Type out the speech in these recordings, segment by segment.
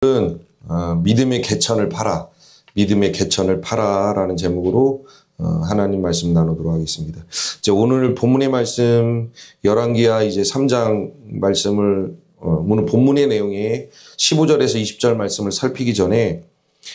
믿음의 개천을 팔아, 믿음의 개천을 팔아라는 제목으로 하나님 말씀 나누도록 하겠습니다. 이제 오늘 본문의 말씀 열왕기하 이제 3장 말씀을 오늘 본문의 내용에 15절에서 20절 말씀을 살피기 전에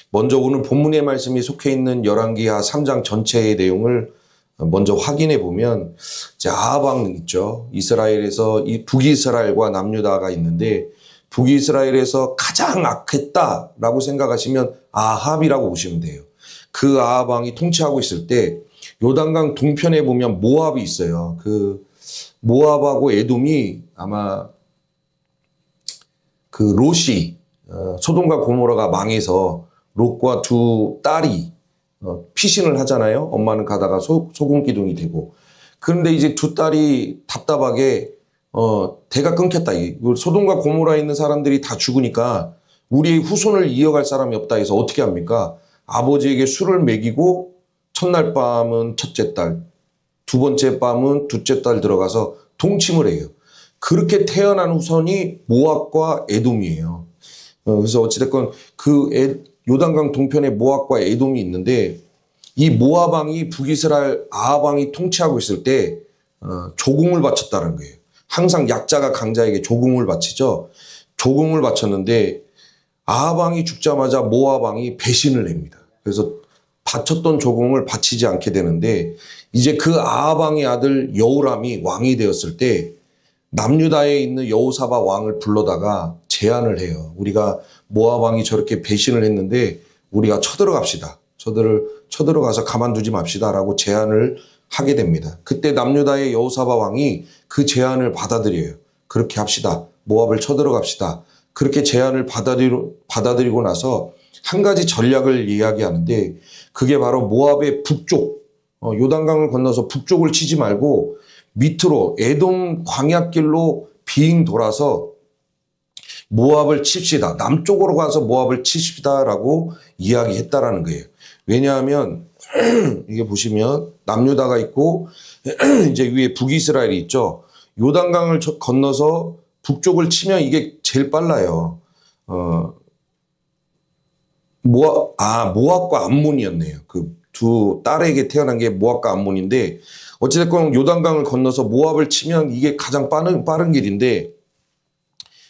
먼저 오늘 본문의 말씀이 속해 있는 열왕기하 3장 전체의 내용을 먼저 확인해 보면 이제 아합 왕 있죠. 이스라엘에서 이 북이스라엘과 남유다가 있는데 북이스라엘에서 가장 악했다라고 생각하시면 아합이라고 보시면 돼요. 그 아합 왕이 통치하고 있을 때 요단강 동편에 보면 모압이 있어요. 그 모압하고 에돔이 아마 그 롯이 소돔과 고모라가 망해서 롯과 두 딸이 피신을 하잖아요. 엄마는 가다가 소금기둥이 되고. 그런데 이제 두 딸이 답답하게 대가 끊겼다. 소돔과 고모라에 있는 사람들이 다 죽으니까 우리의 후손을 이어갈 사람이 없다 해서 어떻게 합니까? 아버지에게 술을 먹이고 첫날 밤은 첫째 딸, 두 번째 밤은 둘째 딸 들어가서 동침을 해요. 그렇게 태어난 후손이 모압과 에돔이에요. 그래서 어찌됐건 요단강 동편에 모압과 에돔이 있는데 이 모압 왕이 북이스라엘 아합 왕이 통치하고 있을 때 조공을 바쳤다는 거예요. 항상 약자가 강자에게 조공을 바치죠. 조공을 바쳤는데 아합 왕이 죽자마자 모압 왕이 배신을 합니다. 그래서 바쳤던 조공을 바치지 않게 되는데 이제 그 아합 왕의 아들 여호람이 왕이 되었을 때 남유다에 있는 여호사밧 왕을 불러다가 제안을 해요. 우리가 모압 왕이 저렇게 배신을 했는데 우리가 쳐들어갑시다. 쳐들어가서 가만두지 맙시다라고 제안을 하게 됩니다. 그때 남유다의 여호사밧 왕이 그 제안을 받아들여요. 그렇게 합시다. 모압을 쳐들어갑시다. 그렇게 제안을 받아들이고 나서 한 가지 전략을 이야기하는데 그게 바로 모압의 북쪽, 요단강을 건너서 북쪽을 치지 말고 밑으로 에돔 광야길로 빙 돌아서 모압을 칩시다. 남쪽으로 가서 모압을 칩시다라고 이야기했다라는 거예요. 왜냐하면 이게 보시면 남유다가 있고 이제 위에 북이스라엘이 있죠. 요단강을 건너서 북쪽을 치면 이게 제일 빨라요. 모압과 암몬이었네요. 그 두 딸에게 태어난 게 모압과 암몬인데 어찌됐건 요단강을 건너서 모압을 치면 이게 가장 빠른 길인데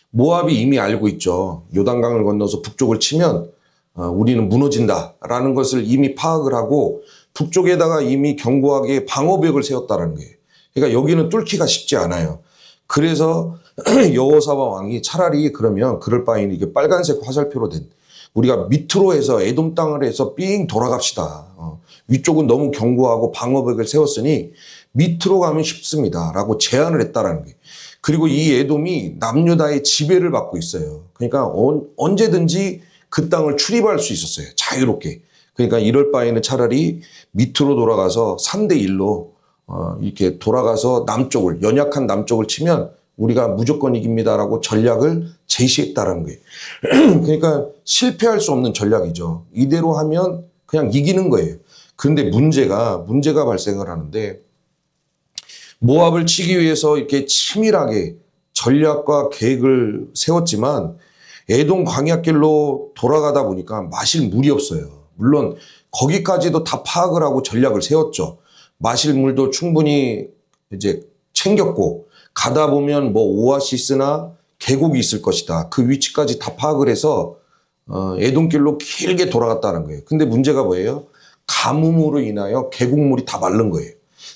모압이 이미 알고 있죠. 요단강을 건너서 북쪽을 치면 우리는 무너진다라는 것을 이미 파악을 하고 북쪽에다가 이미 견고하게 방어벽을 세웠다는 거예요. 그러니까 여기는 뚫기가 쉽지 않아요. 그래서 여호사밧 왕이 차라리 그러면 그럴 바에는 이게 빨간색 화살표로 된 우리가 밑으로 해서 에돔 땅을 해서 삥 돌아갑시다. 위쪽은 너무 견고하고 방어벽을 세웠으니 밑으로 가면 쉽습니다. 라고 제안을 했다라는 거예요. 그리고 이 에돔이 남유다의 지배를 받고 있어요. 그러니까 언제든지 그 땅을 출입할 수 있었어요. 자유롭게. 그러니까 이럴 바에는 차라리 밑으로 돌아가서 3대1로 이렇게 돌아가서 남쪽을 연약한 남쪽을 치면 우리가 무조건 이깁니다라고 전략을 제시했다라는 거예요. 그러니까 실패할 수 없는 전략이죠. 이대로 하면 그냥 이기는 거예요. 그런데 문제가 발생을 하는데 모압을 치기 위해서 이렇게 치밀하게 전략과 계획을 세웠지만 에돔 광야길로 돌아가다 보니까 마실 물이 없어요. 물론 거기까지도 다 파악을 하고 전략을 세웠죠. 마실 물도 충분히 이제 챙겼고 가다 보면 뭐 오아시스나 계곡이 있을 것이다. 그 위치까지 다 파악을 해서 에돔길로 길게 돌아갔다는 거예요. 근데 문제가 뭐예요? 가뭄으로 인하여 계곡물이 다 마른 거예요.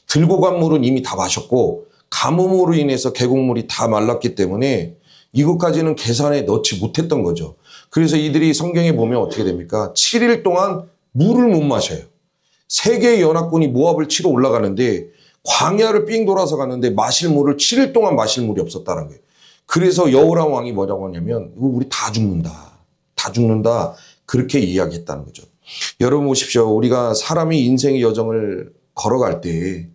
들고 간 물은 이미 다 마셨고 가뭄으로 인해서 계곡물이 다 말랐기 때문에 이것까지는 계산에 넣지 못했던 거죠. 그래서 이들이 성경에 보면 어떻게 됩니까? 7일 동안 물을 못 마셔요. 세계의 연합군이 모압을 치러 올라가는데 광야를 삥 돌아서 갔는데 마실 물을 7일 동안 마실 물이 없었다는 거예요. 그래서 여호람 왕이 뭐라고 하냐면 우리 다 죽는다. 그렇게 이야기했다는 거죠. 여러분 보십시오. 우리가 사람이 인생의 여정을 걸어갈 때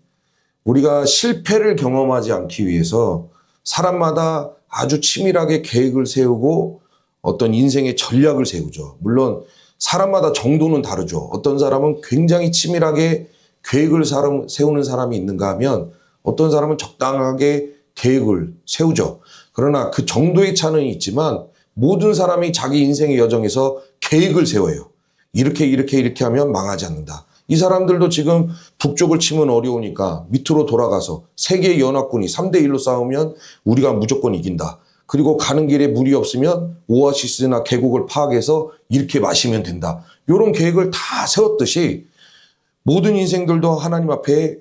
우리가 실패를 경험하지 않기 위해서 사람마다 아주 치밀하게 계획을 세우고 어떤 인생의 전략을 세우죠. 물론 사람마다 정도는 다르죠. 어떤 사람은 굉장히 치밀하게 계획을 세우는 사람이 있는가 하면 어떤 사람은 적당하게 계획을 세우죠. 그러나 그 정도의 차는 있지만 모든 사람이 자기 인생의 여정에서 계획을 세워요. 이렇게 하면 망하지 않는다. 이 사람들도 지금 북쪽을 치면 어려우니까 밑으로 돌아가서 세계 연합군이 3대1로 싸우면 우리가 무조건 이긴다. 그리고 가는 길에 물이 없으면 오아시스나 계곡을 파악해서 이렇게 마시면 된다. 이런 계획을 다 세웠듯이 모든 인생들도 하나님 앞에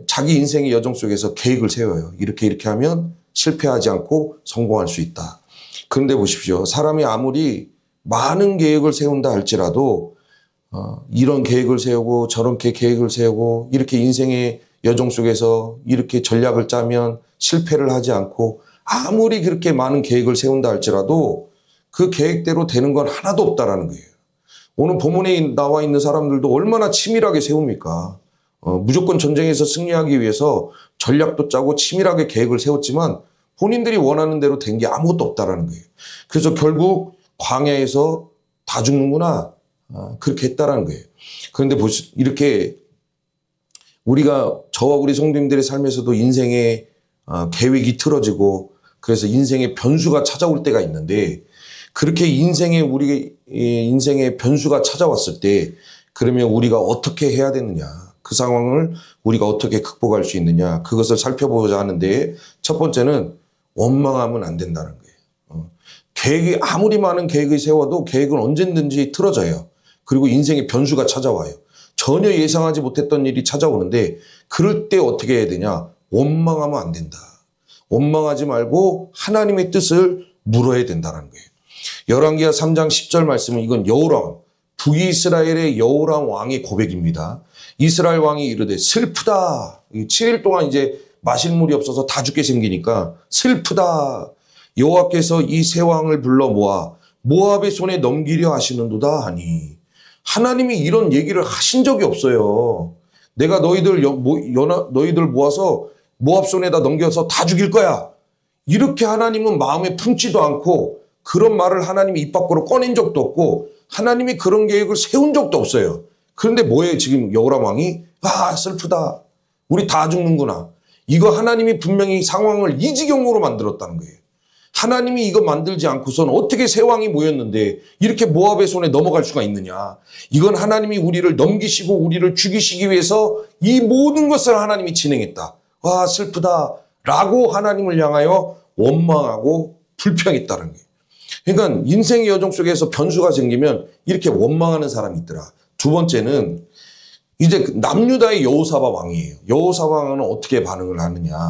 자기 인생의 여정 속에서 계획을 세워요. 이렇게 하면 실패하지 않고 성공할 수 있다. 그런데 보십시오. 사람이 아무리 많은 계획을 세운다 할지라도 이런 계획을 세우고 저렇게 계획을 세우고 이렇게 인생의 여정 속에서 이렇게 전략을 짜면 실패를 하지 않고 아무리 그렇게 많은 계획을 세운다 할지라도 그 계획대로 되는 건 하나도 없다라는 거예요. 오늘 본문에 나와 있는 사람들도 얼마나 치밀하게 세웁니까? 무조건 전쟁에서 승리하기 위해서 전략도 짜고 치밀하게 계획을 세웠지만 본인들이 원하는 대로 된 게 아무것도 없다라는 거예요. 그래서 결국 광야에서 다 죽는구나. 그렇게 했다라는 거예요. 그런데 이렇게 우리가 저와 우리 성도님들의 삶에서도 인생의 계획이 틀어지고 그래서 인생의 변수가 찾아올 때가 있는데 그렇게 우리 인생의 변수가 찾아왔을 때 그러면 우리가 어떻게 해야 되느냐, 그 상황을 우리가 어떻게 극복할 수 있느냐, 그것을 살펴보자 하는데 첫 번째는 원망하면 안 된다는 거예요. 계획이 아무리 많은 계획을 세워도 계획은 언제든지 틀어져요. 그리고 인생의 변수가 찾아와요. 전혀 예상하지 못했던 일이 찾아오는데 그럴 때 어떻게 해야 되냐? 원망하면 안 된다. 원망하지 말고 하나님의 뜻을 물어야 된다는 거예요. 열왕기하 3장 10절 말씀은 이건 여호람, 북이스라엘의 여호람 왕의 고백입니다. 이스라엘 왕이 이르되 슬프다. 7일 동안 이제 마실 물이 없어서 다 죽게 생기니까 슬프다. 여호와께서 이 세 왕을 불러 모아 모압의 손에 넘기려 하시는도다 하니 하나님이 이런 얘기를 하신 적이 없어요. 내가 너희들 모아서 모압 손에다 넘겨서 다 죽일 거야. 이렇게 하나님은 마음에 품지도 않고 그런 말을 하나님이 입 밖으로 꺼낸 적도 없고 하나님이 그런 계획을 세운 적도 없어요. 그런데 뭐예요? 지금 여호람 왕이 슬프다. 우리 다 죽는구나. 이거 하나님이 분명히 상황을 이 지경으로 만들었다는 거예요. 하나님이 이거 만들지 않고선 어떻게 세 왕이 모였는데 이렇게 모압의 손에 넘어갈 수가 있느냐. 이건 하나님이 우리를 넘기시고 우리를 죽이시기 위해서 이 모든 것을 하나님이 진행했다. 슬프다 라고 하나님을 향하여 원망하고 불평했다는 거예요. 그러니까 인생의 여정 속에서 변수가 생기면 이렇게 원망하는 사람이 있더라. 두 번째는 이제 남유다의 여호사밧 왕이에요. 여호사밧 왕은 어떻게 반응을 하느냐.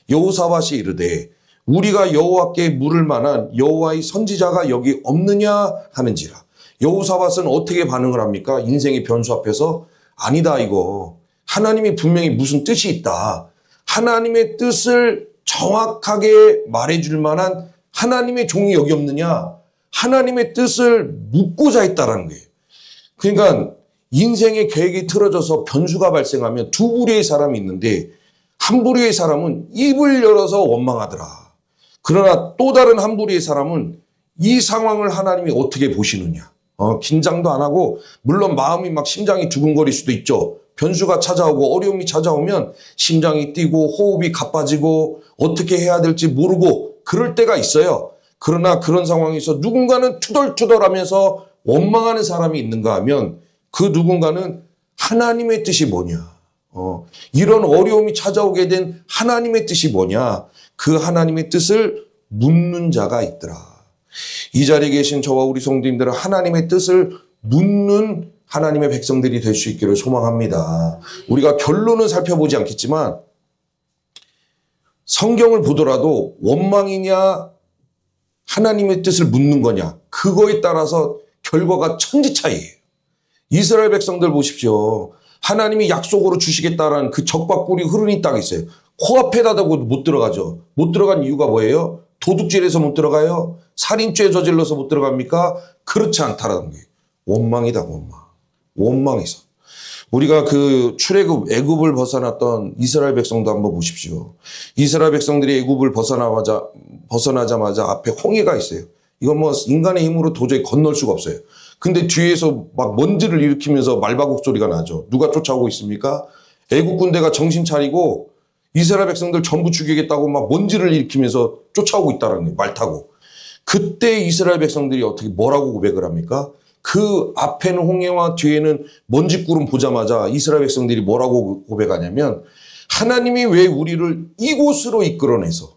여호사밧이 이르되 우리가 여호와께 물을 만한 여호와의 선지자가 여기 없느냐 하는지라. 여호사밧은 어떻게 반응을 합니까? 인생의 변수 앞에서 아니다 이거. 하나님이 분명히 무슨 뜻이 있다. 하나님의 뜻을 정확하게 말해줄 만한 하나님의 종이 여기 없느냐. 하나님의 뜻을 묻고자 했다라는 거예요. 그러니까 인생의 계획이 틀어져서 변수가 발생하면 두 부류의 사람이 있는데 한 부류의 사람은 입을 열어서 원망하더라. 그러나 또 다른 한 부류의 사람은 이 상황을 하나님이 어떻게 보시느냐. 긴장도 안 하고 물론 마음이 막 심장이 두근거릴 수도 있죠. 변수가 찾아오고 어려움이 찾아오면 심장이 뛰고 호흡이 가빠지고 어떻게 해야 될지 모르고 그럴 때가 있어요. 그러나 그런 상황에서 누군가는 투덜투덜하면서 원망하는 사람이 있는가 하면 그 누군가는 하나님의 뜻이 뭐냐. 이런 어려움이 찾아오게 된 하나님의 뜻이 뭐냐. 그 하나님의 뜻을 묻는 자가 있더라. 이 자리에 계신 저와 우리 성도님들은 하나님의 뜻을 묻는 하나님의 백성들이 될 수 있기를 소망합니다. 우리가 결론은 살펴보지 않겠지만 성경을 보더라도 원망이냐 하나님의 뜻을 묻는 거냐 그거에 따라서 결과가 천지차이예요. 이스라엘 백성들 보십시오. 하나님이 약속으로 주시겠다라는 그 적과 꿀이 흐르니 땅이 있어요. 코앞에다 대고 못 들어가죠. 못 들어간 이유가 뭐예요? 도둑질해서 못 들어가요? 살인죄 저질러서 못 들어갑니까? 그렇지 않다라는 거예요. 원망이다 원망. 원망해서. 우리가 그 출애굽 애굽을 벗어났던 이스라엘 백성도 한번 보십시오. 이스라엘 백성들이 애굽을 벗어나자마자 앞에 홍해가 있어요. 이건 뭐 인간의 힘으로 도저히 건널 수가 없어요. 근데 뒤에서 막 먼지를 일으키면서 말바국 소리가 나죠. 누가 쫓아오고 있습니까? 애국 군대가 정신 차리고 이스라엘 백성들 전부 죽이겠다고 막 먼지를 일으키면서 쫓아오고 있다는 거예요. 말 타고. 그때 이스라엘 백성들이 어떻게 뭐라고 고백을 합니까? 그 앞에는 홍해와 뒤에는 먼지구름 보자마자 이스라엘 백성들이 뭐라고 고백하냐면 하나님이 왜 우리를 이곳으로 이끌어내서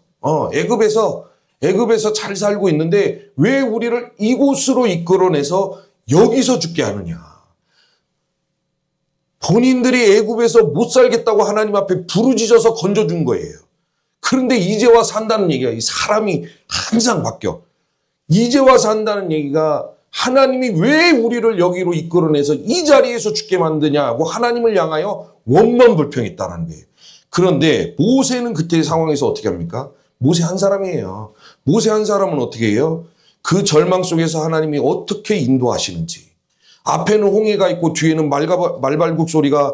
애굽에서 잘 살고 있는데 왜 우리를 이곳으로 이끌어내서 여기서 죽게 하느냐. 본인들이 애굽에서 못 살겠다고 하나님 앞에 부르짖어서 건져준 거예요. 그런데 이제 와 산다는 얘기가 이 사람이 항상 바뀌어. 이제 와 산다는 얘기가 하나님이 왜 우리를 여기로 이끌어내서 이 자리에서 죽게 만드냐고 하나님을 향하여 원망불평했다는 거예요. 그런데 모세는 그때 상황에서 어떻게 합니까? 모세 한 사람이에요. 모세 한 사람은 어떻게 해요? 그 절망 속에서 하나님이 어떻게 인도하시는지. 앞에는 홍해가 있고 뒤에는 말발굽 소리가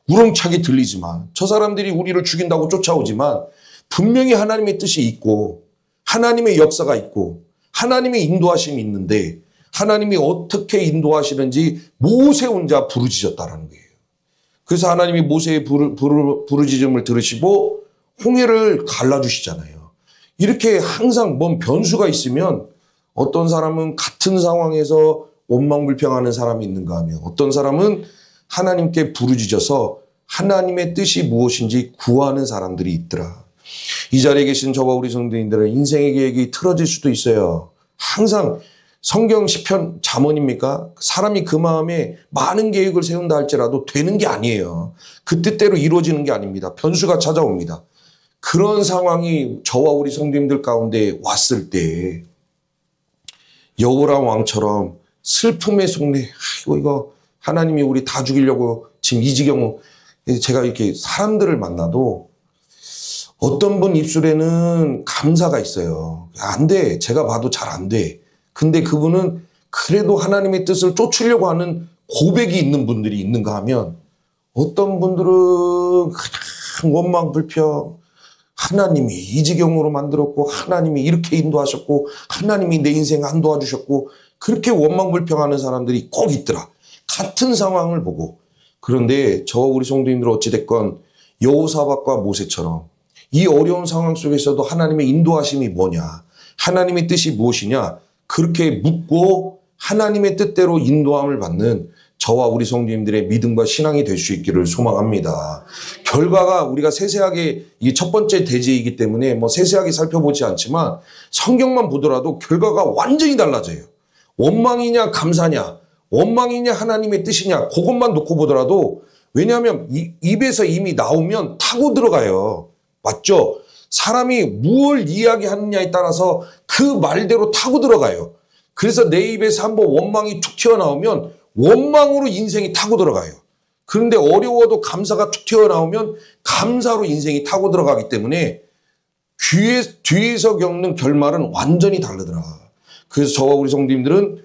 우렁차게 들리지만 저 사람들이 우리를 죽인다고 쫓아오지만 분명히 하나님의 뜻이 있고 하나님의 역사가 있고 하나님의 인도하심이 있는데 하나님이 어떻게 인도하시는지 모세 혼자 부르짖었다라는 거예요. 그래서 하나님이 모세의 부르짖음을 들으시고 홍해를 갈라주시잖아요. 이렇게 항상 뭔 변수가 있으면 어떤 사람은 같은 상황에서 원망불평하는 사람이 있는가 하면 어떤 사람은 하나님께 부르짖어서 하나님의 뜻이 무엇인지 구하는 사람들이 있더라. 이 자리에 계신 저와 우리 성도님들은 인생의 계획이 틀어질 수도 있어요. 항상 성경 시편 잠언입니까? 사람이 그 마음에 많은 계획을 세운다 할지라도 되는 게 아니에요. 그 뜻대로 이루어지는 게 아닙니다. 변수가 찾아옵니다. 그런 상황이 저와 우리 성도님들 가운데 왔을 때 여호람 왕처럼 슬픔의 속내, 이거 하나님이 우리 다 죽이려고 지금 이 지경, 제가 이렇게 사람들을 만나도 어떤 분 입술에는 감사가 있어요. 안 돼. 제가 봐도 잘 안 돼. 근데 그분은 그래도 하나님의 뜻을 쫓으려고 하는 고백이 있는 분들이 있는가 하면 어떤 분들은 그냥 원망불평, 하나님이 이 지경으로 만들었고 하나님이 이렇게 인도하셨고 하나님이 내 인생 안 도와주셨고 그렇게 원망불평하는 사람들이 꼭 있더라. 같은 상황을 보고. 그런데 저와 우리 성도님들 어찌됐건 여호사밧과 모세처럼 이 어려운 상황 속에서도 하나님의 인도하심이 뭐냐, 하나님의 뜻이 무엇이냐 그렇게 묻고 하나님의 뜻대로 인도함을 받는 저와 우리 성도님들의 믿음과 신앙이 될 수 있기를 소망합니다. 결과가 우리가 세세하게 이게 첫 번째 대지이기 때문에 뭐 세세하게 살펴보지 않지만 성경만 보더라도 결과가 완전히 달라져요. 원망이냐 감사냐, 원망이냐 하나님의 뜻이냐 그것만 놓고 보더라도 왜냐하면 입에서 이미 나오면 타고 들어가요. 맞죠? 사람이 무엇을 이야기하느냐에 따라서 그 말대로 타고 들어가요. 그래서 내 입에서 한번 원망이 툭 튀어나오면 원망으로 인생이 타고 들어가요. 그런데 어려워도 감사가 툭 튀어나오면 감사로 인생이 타고 들어가기 때문에 뒤에서 겪는 결말은 완전히 다르더라. 그래서 저와 우리 성도님들은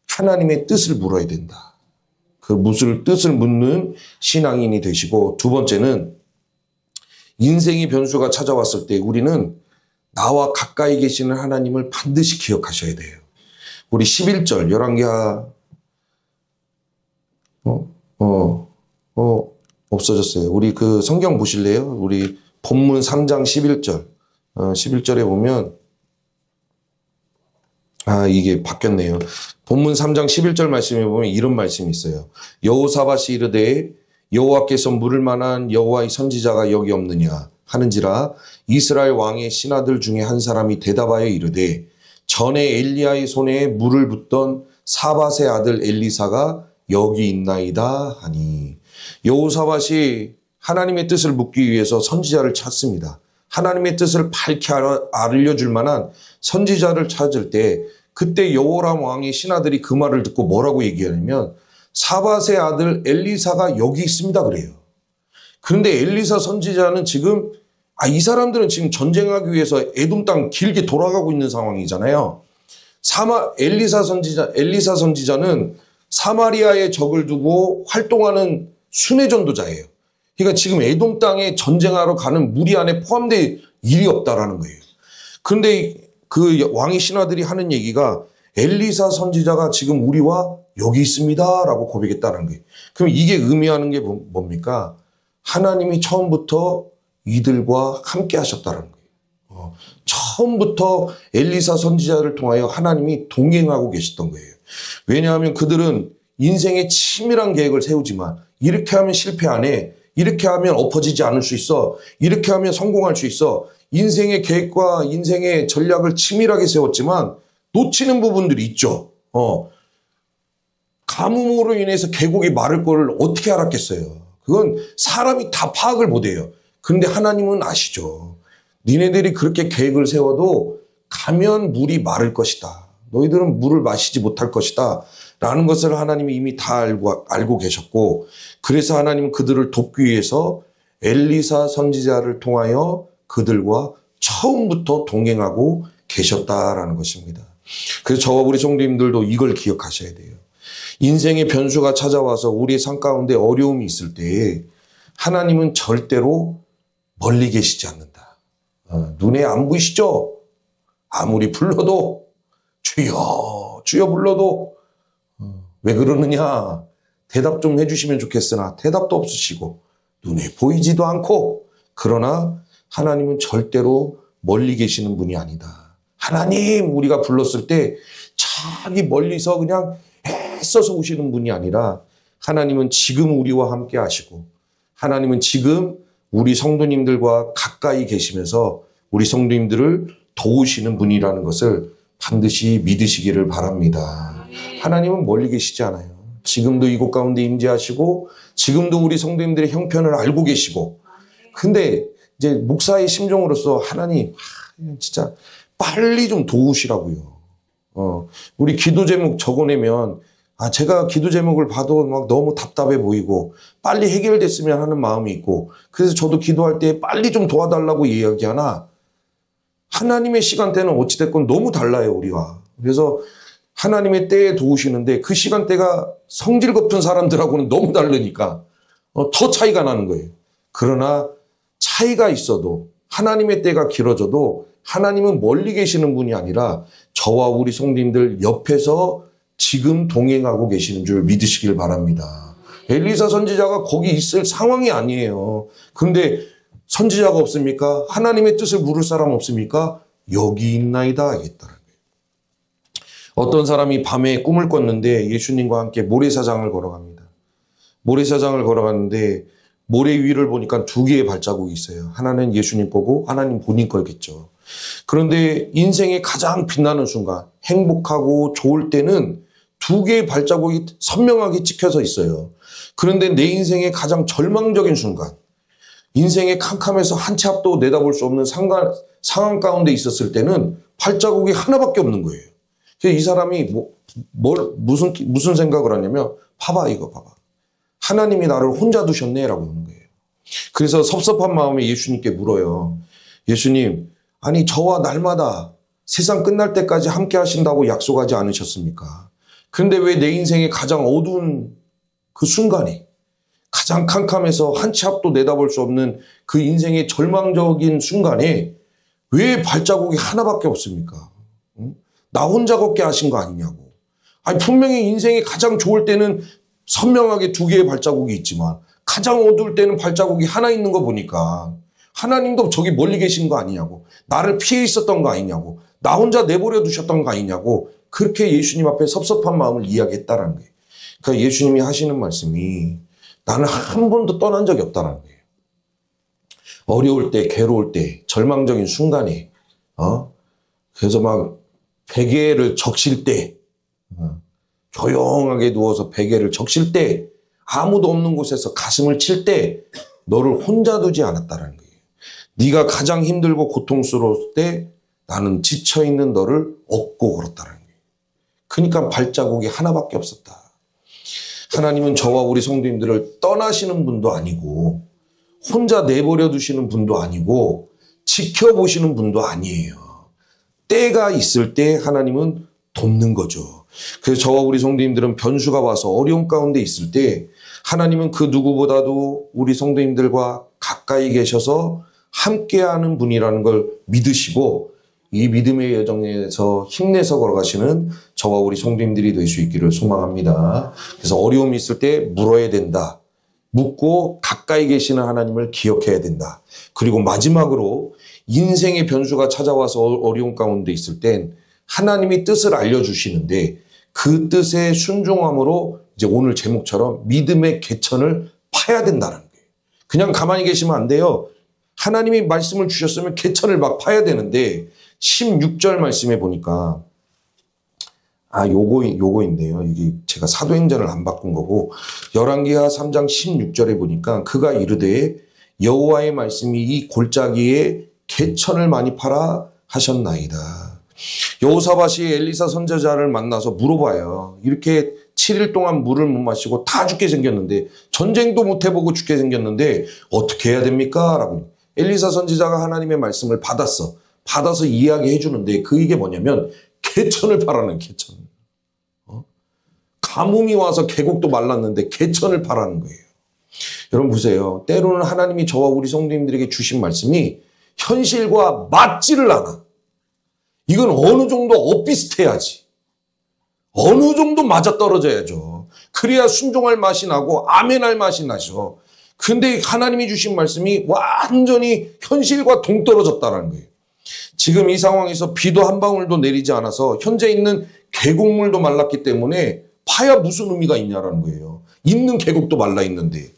하나님의 뜻을 물어야 된다. 그 뜻을 묻는 신앙인이 되시고 두 번째는 인생의 변수가 찾아왔을 때 우리는 나와 가까이 계시는 하나님을 반드시 기억하셔야 돼요. 우리 11절 열왕기하 없어졌어요. 우리 그 성경 보실래요? 우리 본문 3장 11절 11절에 보면 이게 바뀌었네요. 본문 3장 11절 말씀에 보면 이런 말씀이 있어요. 여호사밧이 이르되 여호와께서 물을 만한 여호와의 선지자가 여기 없느냐 하는지라 이스라엘 왕의 신하들 중에 한 사람이 대답하여 이르되 전에 엘리야의 손에 물을 붓던 사밧의 아들 엘리사가 여기 있나이다 하니 여호사밧이 하나님의 뜻을 묻기 위해서 선지자를 찾습니다. 하나님의 뜻을 밝히 알려줄 만한 선지자를 찾을 때 그때 여호람 왕의 신하들이 그 말을 듣고 뭐라고 얘기하냐면 사밧의 아들 엘리사가 여기 있습니다 그래요. 그런데 엘리사 선지자는 지금 이 사람들은 지금 전쟁하기 위해서 에돔 땅 길게 돌아가고 있는 상황이잖아요. 엘리사 선지자는 사마리아에 적을 두고 활동하는 순회 전도자예요. 그러니까 지금 에돔 땅에 전쟁하러 가는 무리 안에 포함될 일이 없다라는 거예요. 그런데 그 왕의 신하들이 하는 얘기가 엘리사 선지자가 지금 우리와 여기 있습니다라고 고백했다는 거예요. 그럼 이게 의미하는 게 뭡니까? 하나님이 처음부터 이들과 함께 하셨다는 거예요. 처음부터 엘리사 선지자를 통하여 하나님이 동행하고 계셨던 거예요. 왜냐하면 그들은 인생의 치밀한 계획을 세우지만 이렇게 하면 실패하네, 이렇게 하면 엎어지지 않을 수 있어, 이렇게 하면 성공할 수 있어, 인생의 계획과 인생의 전략을 치밀하게 세웠지만 놓치는 부분들이 있죠. 가뭄으로 인해서 계곡이 마를 거를 어떻게 알았겠어요. 그건 사람이 다 파악을 못해요. 그런데 하나님은 아시죠. 니네들이 그렇게 계획을 세워도 가면 물이 마를 것이다. 너희들은 물을 마시지 못할 것이다. 라는 것을 하나님이 이미 다 알고 계셨고, 그래서 하나님은 그들을 돕기 위해서 엘리사 선지자를 통하여 그들과 처음부터 동행하고 계셨다라는 것입니다. 그래서 저와 우리 성도님들도 이걸 기억하셔야 돼요. 인생의 변수가 찾아와서 우리의 삶 가운데 어려움이 있을 때 하나님은 절대로 멀리 계시지 않는다. 눈에 안 보이시죠? 아무리 불러도 주여 주여 불러도 왜 그러느냐, 대답 좀 해주시면 좋겠으나 대답도 없으시고 눈에 보이지도 않고, 그러나 하나님은 절대로 멀리 계시는 분이 아니다. 하나님 우리가 불렀을 때 저기 멀리서 그냥 애써서 오시는 분이 아니라 하나님은 지금 우리와 함께 하시고, 하나님은 지금 우리 성도님들과 가까이 계시면서 우리 성도님들을 도우시는 분이라는 것을 반드시 믿으시기를 바랍니다. 하나님은 멀리 계시지 않아요. 지금도 이곳 가운데 임재하시고 지금도 우리 성도님들의 형편을 알고 계시고, 근데 이제 목사의 심정으로서 하나님 진짜 빨리 좀 도우시라고요. 우리 기도 제목 적어내면 제가 기도 제목을 봐도 막 너무 답답해 보이고 빨리 해결됐으면 하는 마음이 있고, 그래서 저도 기도할 때 빨리 좀 도와달라고 이야기하나 하나님의 시간대는 어찌됐건 너무 달라요, 우리와. 그래서 하나님의 때에 도우시는데 그 시간대가 성질 kop은 사람들하고는 너무 다르니까 더 차이가 나는 거예요. 그러나 차이가 있어도 하나님의 때가 길어져도 하나님은 멀리 계시는 분이 아니라 저와 우리 성도님들 옆에서 지금 동행하고 계시는 줄 믿으시길 바랍니다. 엘리사 선지자가 거기 있을 상황이 아니에요. 그런데 선지자가 없습니까? 하나님의 뜻을 물을 사람 없습니까? 여기 있나이다 하겠다는 거예요. 어떤 사람이 밤에 꿈을 꿨는데 예수님과 함께 모래사장을 걸어갑니다. 모래사장을 걸어갔는데 모래 위를 보니까 두 개의 발자국이 있어요. 하나는 예수님 거고 하나는 본인 거겠죠. 그런데 인생의 가장 빛나는 순간, 행복하고 좋을 때는 두 개의 발자국이 선명하게 찍혀서 있어요. 그런데 내 인생의 가장 절망적인 순간, 인생의 캄캄해서 한 치 앞도 내다볼 수 없는 상황 가운데 있었을 때는 발자국이 하나밖에 없는 거예요. 그래서 이 사람이 무슨 생각을 하냐면, 이거 봐봐. 하나님이 나를 혼자 두셨네 라고 하는 거예요. 그래서 섭섭한 마음에 예수님께 물어요. 예수님, 아니 저와 날마다 세상 끝날 때까지 함께 하신다고 약속하지 않으셨습니까? 그런데 왜 내 인생의 가장 어두운 그 순간에, 가장 캄캄해서 한 치 앞도 내다볼 수 없는 그 인생의 절망적인 순간에 왜 발자국이 하나밖에 없습니까? 나 혼자 걷게 하신 거 아니냐고. 아니 분명히 인생이 가장 좋을 때는 선명하게 두 개의 발자국이 있지만 가장 어두울 때는 발자국이 하나 있는 거 보니까 하나님도 저기 멀리 계신 거 아니냐고, 나를 피해 있었던 거 아니냐고, 나 혼자 내버려 두셨던 거 아니냐고, 그렇게 예수님 앞에 섭섭한 마음을 이야기했다라는 거예요. 그러니까 예수님이 하시는 말씀이 나는 한 번도 떠난 적이 없다는 거예요. 어려울 때, 괴로울 때, 절망적인 순간에, 그래서 막 베개를 적실 때, 조용하게 누워서 베개를 적실 때, 아무도 없는 곳에서 가슴을 칠 때 너를 혼자 두지 않았다는 거예요. 네가 가장 힘들고 고통스러울 때 나는 지쳐있는 너를 업고 걸었다는 거예요. 그러니까 발자국이 하나밖에 없었다. 하나님은 저와 우리 성도님들을 떠나시는 분도 아니고 혼자 내버려 두시는 분도 아니고 지켜보시는 분도 아니에요. 때가 있을 때 하나님은 돕는 거죠. 그래서 저와 우리 성도님들은 변수가 와서 어려움 가운데 있을 때 하나님은 그 누구보다도 우리 성도님들과 가까이 계셔서 함께하는 분이라는 걸 믿으시고 이 믿음의 여정에서 힘내서 걸어가시는 저와 우리 성도님들이 될 수 있기를 소망합니다. 그래서 어려움이 있을 때 물어야 된다. 묻고 가까이 계시는 하나님을 기억해야 된다. 그리고 마지막으로 인생의 변수가 찾아와서 어려운 가운데 있을 땐 하나님이 뜻을 알려주시는데 그 뜻에 순종함으로 이제 오늘 제목처럼 믿음의 개천을 파야 된다는 거예요. 그냥 가만히 계시면 안 돼요. 하나님이 말씀을 주셨으면 개천을 막 파야 되는데 16절 말씀에 보니까 요거인데요. 이게 제가 사도행전을 안 바꾼 거고 열왕기하 3장 16절에 보니까 그가 이르되 여호와의 말씀이 이 골짜기에 개천을 많이 파라 하셨나이다. 여호사밧이 엘리사 선지자를 만나서 물어봐요. 이렇게 7일 동안 물을 못 마시고 다 죽게 생겼는데 전쟁도 못 해보고 죽게 생겼는데 어떻게 해야 됩니까? 라고. 엘리사 선지자가 하나님의 말씀을 받아서 이야기해 주는데 그 이게 뭐냐면 개천을 파라는 개천. 가뭄이 와서 계곡도 말랐는데 개천을 파라는 거예요. 여러분 보세요. 때로는 하나님이 저와 우리 성도님들에게 주신 말씀이 현실과 맞지를 않아. 이건 어느 정도 엇비슷해야지. 어느 정도 맞아떨어져야죠. 그래야 순종할 맛이 나고 아멘할 맛이 나죠. 근데 하나님이 주신 말씀이 완전히 현실과 동떨어졌다는 거예요. 지금 이 상황에서 비도 한 방울도 내리지 않아서 현재 있는 계곡물도 말랐기 때문에 파야 무슨 의미가 있냐라는 거예요. 있는 계곡도 말라 있는데.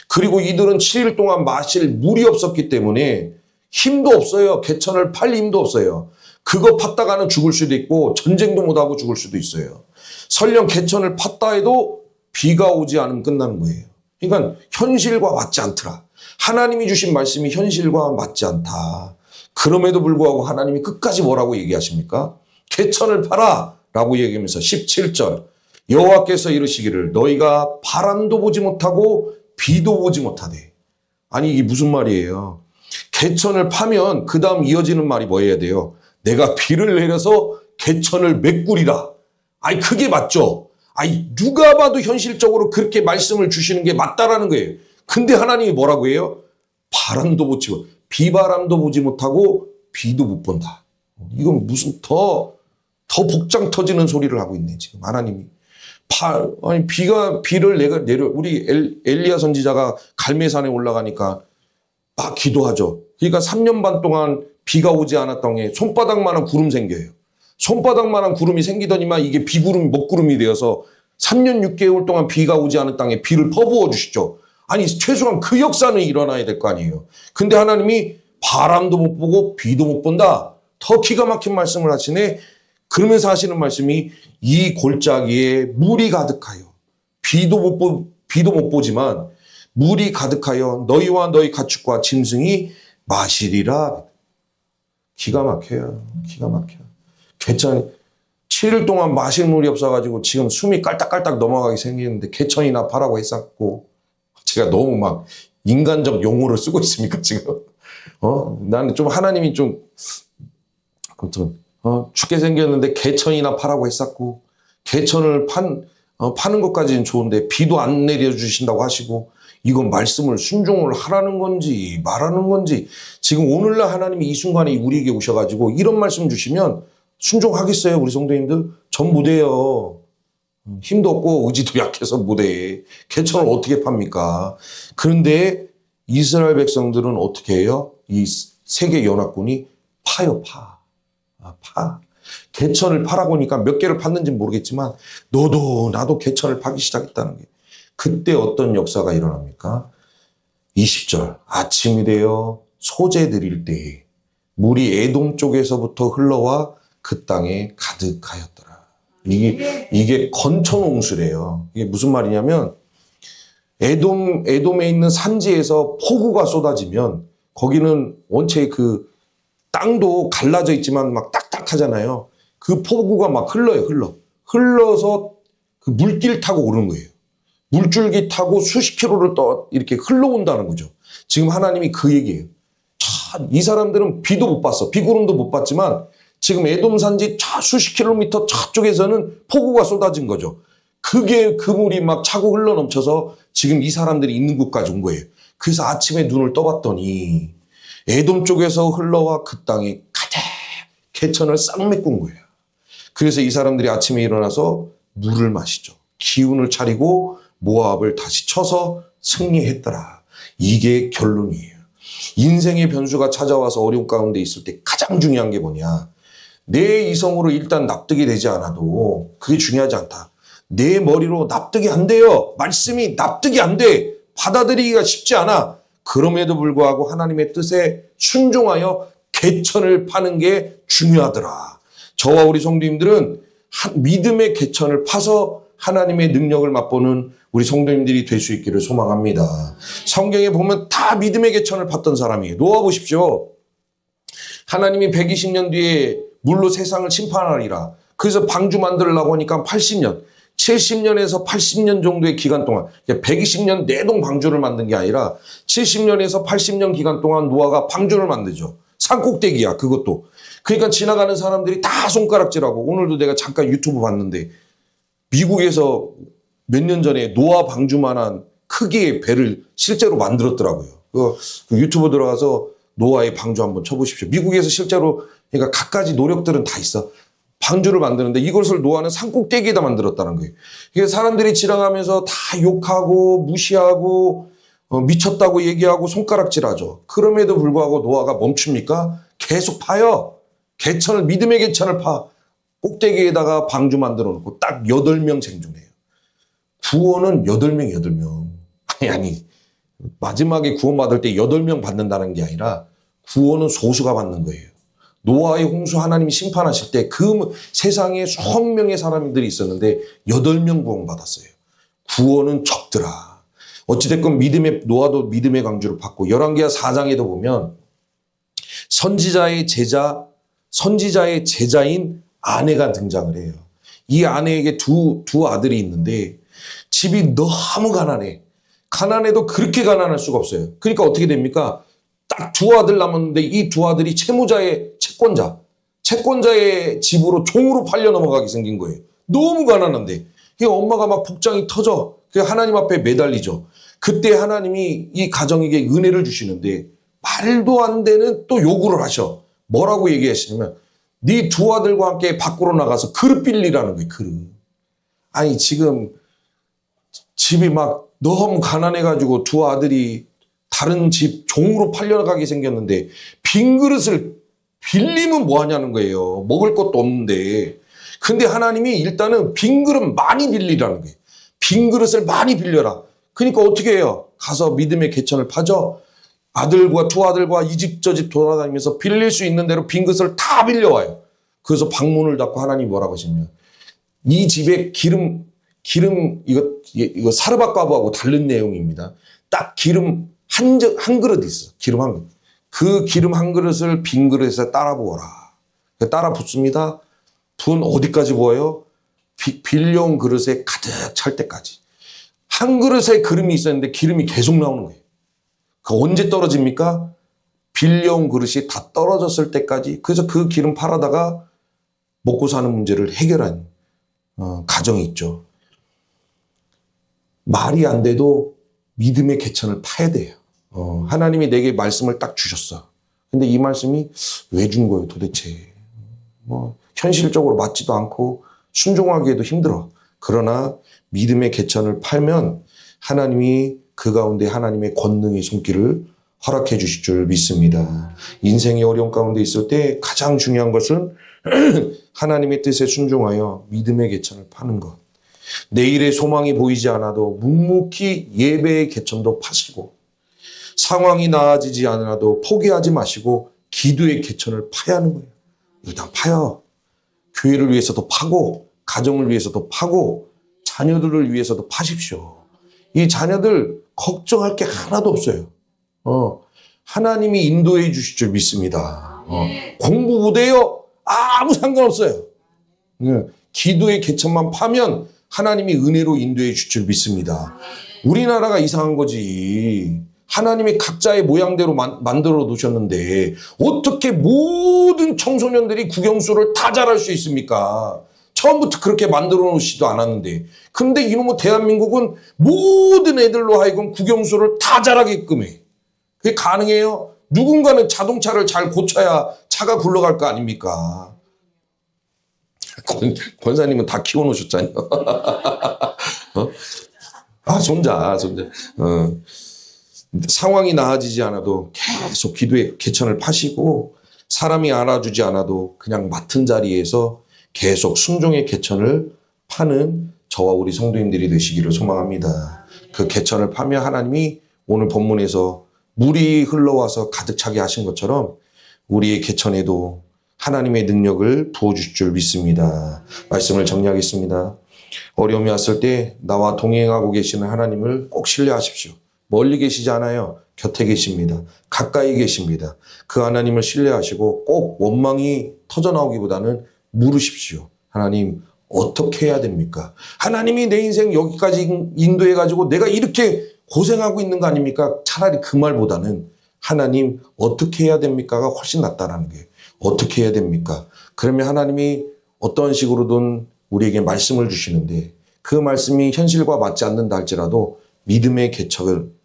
그리고 이들은 7일 동안 마실 물이 없었기 때문에 힘도 없어요. 개천을 팔 힘도 없어요. 그거 팠다가는 죽을 수도 있고 전쟁도 못하고 죽을 수도 있어요. 설령 개천을 팠다 해도 비가 오지 않으면 끝나는 거예요. 그러니까 현실과 맞지 않더라. 하나님이 주신 말씀이 현실과 맞지 않다. 그럼에도 불구하고 하나님이 끝까지 뭐라고 얘기하십니까? 개천을 파라 라고 얘기하면서 17절 여호와께서 이르시기를 너희가 바람도 보지 못하고 비도 보지 못하되. 아니 이게 무슨 말이에요? 개천을 파면 그 다음 이어지는 말이 뭐 해야 돼요? 내가 비를 내려서 개천을 메꾸리라. 아니 그게 맞죠? 아니 누가 봐도 현실적으로 그렇게 말씀을 주시는 게 맞다라는 거예요. 근데 하나님이 뭐라고 해요? 바람도 보지 못, 비바람도 보지 못하고 비도 못 본다. 이건 무슨 더 복장 터지는 소리를 하고 있네 지금 하나님이. 아니 비를 내려 우리 엘리야 선지자가 갈매산에 올라가니까 막 기도하죠. 그러니까 3년 반 동안 비가 오지 않았던 게 손바닥만한 구름 생겨요. 손바닥만한 구름이 생기더니만 이게 비구름이 먹구름이 되어서 3년 6개월 동안 비가 오지 않은 땅에 비를 퍼부어 주시죠. 아니 최소한 그 역사는 일어나야 될 거 아니에요. 근데 하나님이 바람도 못 보고 비도 못 본다. 더 기가 막힌 말씀을 하시네. 그러면서 하시는 말씀이 이 골짜기에 물이 가득하여 비도 못 보지만 물이 가득하여 너희와 너희 가축과 짐승이 마시리라. 기가 막혀요. 기가 막혀. 개천 7일 동안 마실 물이 없어가지고 지금 숨이 깔딱깔딱 넘어가게 생기는데 개천이나 파라고 했었고 제가 너무 막 인간적 용어를 쓰고 있습니까 지금? 나는 좀 하나님이 좀 아무튼 죽게 생겼는데 개천이나 파라고 했었고 개천을 파는 것까지는 좋은데 비도 안 내려주신다고 하시고 이건 말씀을 순종을 하라는 건지 말하는 건지 지금 오늘날 하나님이 이 순간에 우리에게 오셔가지고 이런 말씀 주시면 순종하겠어요 우리 성도님들? 전 못해요. 힘도 없고 의지도 약해서 못해. 개천을 어떻게 팝니까? 그런데 이스라엘 백성들은 어떻게 해요? 이 세계 연합군이 파요 파. 개천을 파라고 하니까 몇 개를 팠는지 모르겠지만 너도 나도 개천을 파기 시작했다는 게 그때 어떤 역사가 일어납니까? 20절 아침이 되어 소재 드릴 때에 물이 에돔 쪽에서부터 흘러와 그 땅에 가득하였더라. 이게 건천홍수래요. 이게 무슨 말이냐면 에돔에 있는 산지에서 폭우가 쏟아지면 거기는 원체 그 땅도 갈라져 있지만 막 딱딱하잖아요. 그 폭우가 막 흘러서 그 물길 타고 오는 거예요. 물줄기 타고 수십 킬로를 이렇게 흘러온다는 거죠. 지금 하나님이 그 얘기예요. 이 사람들은 비도 못 봤어. 비구름도 못 봤지만 지금 에돔 산지 수십 킬로미터 저쪽에서는 폭우가 쏟아진 거죠. 그게 그 물이 막 차고 흘러 넘쳐서 지금 이 사람들이 있는 곳까지 온 거예요. 그래서 아침에 눈을 떠봤더니 에돔 쪽에서 흘러와 그 땅에 가득 개천을 싹 메꾼 거예요. 그래서 이 사람들이 아침에 일어나서 물을 마시죠. 기운을 차리고 모압을 다시 쳐서 승리했더라. 이게 결론이에요. 인생의 변수가 찾아와서 어려운 가운데 있을 때 가장 중요한 게 뭐냐. 내 이성으로 일단 납득이 되지 않아도 그게 중요하지 않다. 내 머리로 납득이 안 돼요. 말씀이 납득이 안 돼. 받아들이기가 쉽지 않아. 그럼에도 불구하고 하나님의 뜻에 순종하여 개천을 파는 게 중요하더라. 저와 우리 성도님들은 믿음의 개천을 파서 하나님의 능력을 맛보는 우리 성도님들이 될 수 있기를 소망합니다. 성경에 보면 다 믿음의 개천을 팠던 사람이에요. 노아 보십시오. 하나님이 120년 뒤에 물로 세상을 심판하리라. 그래서 방주 만들려고 하니까 80년, 70년에서 80년 정도의 기간 동안 120년 내동 방주를 만든 게 아니라 70년에서 80년 기간 동안 노아가 방주를 만들죠. 산꼭대기야 그것도. 그러니까 지나가는 사람들이 다 손가락질하고 오늘도 내가 잠깐 유튜브 봤는데 미국에서 몇 년 전에 노아 방주만한 크기의 배를 실제로 만들었더라고요. 그 유튜브 들어가서 노아의 방주 한번 쳐보십시오. 미국에서 실제로 그러니까 갖가지 노력들은 다 있어. 방주를 만드는데 이것을 노아는 산꼭대기에다 만들었다는 거예요. 이게 사람들이 지나가면서 다 욕하고 무시하고 미쳤다고 얘기하고 손가락질하죠. 그럼에도 불구하고 노아가 멈춥니까? 계속 파요. 개천을 믿음의 개천을 파. 꼭대기에다가 방주 만들어 놓고 딱 8명 생존해요. 구원은 8명, 8명. 아니 마지막에 구원받을 때 8명 받는다는 게 아니라 구원은 소수가 받는 거예요. 노아의 홍수 하나님이 심판하실 때 그 세상에 수억 명의 사람들이 있었는데 8명 구원받았어요. 구원은 적더라. 어찌됐건 노아도 믿음의 강주를 받고 열왕기하 4장에도 보면 선지자의 제자인 아내가 등장을 해요. 이 아내에게 두 아들이 있는데 집이 너무 가난해. 가난해도 그렇게 가난할 수가 없어요. 그러니까 어떻게 됩니까? 딱 2아들 남았는데 이 2아들이 채권자의 집으로 종으로 팔려 넘어가게 생긴 거예요. 너무 가난한데. 엄마가 막 복장이 터져. 하나님 앞에 매달리죠. 그때 하나님이 이 가정에게 은혜를 주시는데 말도 안 되는 또 요구를 하셔. 뭐라고 얘기하시냐면 네 2아들과 함께 밖으로 나가서 그릇 빌리라는 거예요. 그릇. 아니 지금 집이 막 너무 가난해가지고 2아들이 다른 집 종으로 팔려나가게 생겼는데 빈 그릇을 빌리면 뭐하냐는 거예요. 먹을 것도 없는데. 근데 하나님이 일단은 빈 그릇 많이 빌리라는 거예요. 빈 그릇을 많이 빌려라. 그러니까 어떻게 해요? 가서 믿음의 개천을 파죠. 2아들과 이 집 저 집 돌아다니면서 빌릴 수 있는 대로 빈 그릇을 다 빌려와요. 그래서 방문을 닫고 하나님이 뭐라고 하시냐면 이 집에 기름 이거 사르밧가부하고 다른 내용입니다. 딱 기름 한 그릇 있어. 기름 한 그릇. 그 기름 한 그릇을 빈 그릇에 따라 부어라. 따라 붓습니다. 분 어디까지 부어요? 빌려온 그릇에 가득 찰 때까지. 한 그릇에 기름이 있었는데 기름이 계속 나오는 거예요. 그 언제 떨어집니까? 빌려온 그릇이 다 떨어졌을 때까지. 그래서 그 기름 팔아다가 먹고 사는 문제를 해결한 가정이 있죠. 말이 안 돼도 믿음의 개천을 파야 돼요. 하나님이 내게 말씀을 딱 주셨어. 근데 이 말씀이 왜 준 거예요 도대체? 현실적으로 맞지도 않고 순종하기에도 힘들어. 그러나 믿음의 개천을 팔면 하나님이 그 가운데 하나님의 권능의 손길을 허락해 주실 줄 믿습니다. 인생의 어려운 가운데 있을 때 가장 중요한 것은 하나님의 뜻에 순종하여 믿음의 개천을 파는 것. 내일의 소망이 보이지 않아도 묵묵히 예배의 개천도 파시고 상황이 나아지지 않아도 포기하지 마시고 기도의 개천을 파야 하는 거예요. 일단 파요. 교회를 위해서도 파고 가정을 위해서도 파고 자녀들을 위해서도 파십시오. 이 자녀들 걱정할 게 하나도 없어요. 하나님이 인도해 주실 줄 믿습니다. 공부 못해요? 아무 상관없어요. 기도의 개천만 파면 하나님이 은혜로 인도해 주실 줄 믿습니다. 우리나라가 이상한 거지. 하나님이 각자의 모양대로 만들어 놓으셨는데 어떻게 모든 청소년들이 국영수를 다 잘할 수 있습니까? 처음부터 그렇게 만들어 놓으시지도 않았는데. 근데 이놈의 대한민국은 모든 애들로 하여금 국영수를 다 잘하게끔 해. 그게 가능해요? 누군가는 자동차를 잘 고쳐야 차가 굴러갈 거 아닙니까? 권사님은 다 키워놓으셨잖아요. 손자. 상황이 나아지지 않아도 계속 기도의 개천을 파시고 사람이 알아주지 않아도 그냥 맡은 자리에서 계속 순종의 개천을 파는 저와 우리 성도님들이 되시기를 소망합니다. 그 개천을 파며 하나님이 오늘 본문에서 물이 흘러와서 가득 차게 하신 것처럼 우리의 개천에도 하나님의 능력을 부어주실 줄 믿습니다. 말씀을 정리하겠습니다. 어려움이 왔을 때 나와 동행하고 계시는 하나님을 꼭 신뢰하십시오. 멀리 계시지 않아요. 곁에 계십니다. 가까이 계십니다. 그 하나님을 신뢰하시고 꼭 원망이 터져나오기보다는 물으십시오. 하나님 어떻게 해야 됩니까? 하나님이 내 인생 여기까지 인도해가지고 내가 이렇게 고생하고 있는 거 아닙니까? 차라리 그 말보다는 하나님 어떻게 해야 됩니까가 훨씬 낫다라는 게 어떻게 해야 됩니까? 그러면 하나님이 어떤 식으로든 우리에게 말씀을 주시는데 그 말씀이 현실과 맞지 않는다 할지라도 믿음의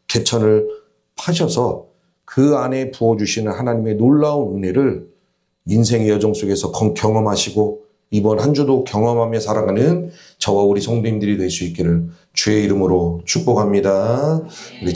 개천을 파셔서 그 안에 부어주시는 하나님의 놀라운 은혜를 인생의 여정 속에서 경험하시고 이번 한 주도 경험하며 살아가는 저와 우리 성도님들이 될 수 있기를 주의 이름으로 축복합니다. 우리